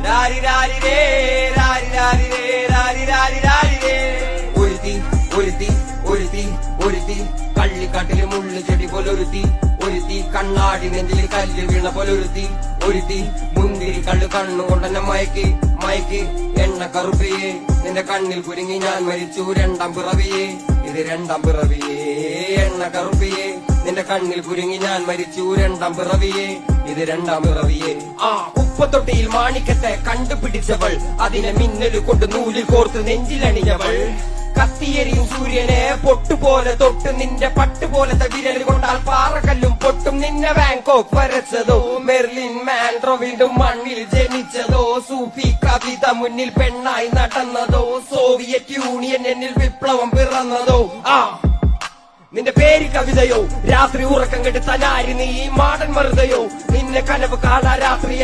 രാരി രാരി രേ രാരി രാരി രേ രാരി രാരി രാരി രേ. ഒരുത്തി ഒരുത്തി ഒരുത്തി ഒരുത്തി കള്ളിക്കാട്ടില് മുള്ളു ചെടി പോലൊരുത്തി, ഒരുത്തി കണ്ണാടി നെഞ്ചിൽ കല്ല് വീണ പോലൊരുത്തി, ഒരുത്തി മുന്തിരി കള്ളു കണ്ണുകൊണ്ടെന്നെ മയക്കി മയക്കി. എണ്ണ കറുപ്പിയേ നിന്റെ കണ്ണിൽ കുരുങ്ങി ഞാൻ മരിച്ചു രണ്ടാം പിറവിയേ, ഇത് രണ്ടാം പിറവിയേ. എണ്ണ കറുപ്പിയേ നിന്റെ കണ്ണിൽ കുരുങ്ങി ഞാൻ മരിച്ചു രണ്ടാം പിറവിയേ, ഇത് രണ്ടാം പിറവിയേ. ഉപ്പത്തൊട്ടിയിൽ മാണിക്കത്തെ കണ്ടുപിടിച്ചവൾ, അതിനെ മിന്നല് കൊണ്ട് നൂലിൽ കോർത്ത് നെഞ്ചിലണിഞ്ഞവൾ. കത്തിയെരിയും സൂര്യനെ പൊട്ടുപോലെ തൊട്ട് നിന്റെ പട്ടുപോലത്തെ വിരൽ കൊണ്ടാൽ പാറക്കല്ലും പൊട്ടും. നിന്നെ ബാങ്കോക്ക് വരച്ചതോ മെർലിൻ മാൻഡ്രോ വീണ്ടും മണ്ണിൽ ജനിച്ചതോ, സൂഫി കവിത മുന്നിൽ പെണ്ണായി നടന്നതോ, സോവിയറ്റ് യൂണിയൻ എന്നിൽ വിപ്ലവം പിറന്നതോ. നിന്റെ പേര് കവിതയോ രാത്രി ഉറക്കം കെടുത്താനാരി നീ മാടൻ മറുതയോ, നിന്നെ കനവ് കാണാ രാത്രി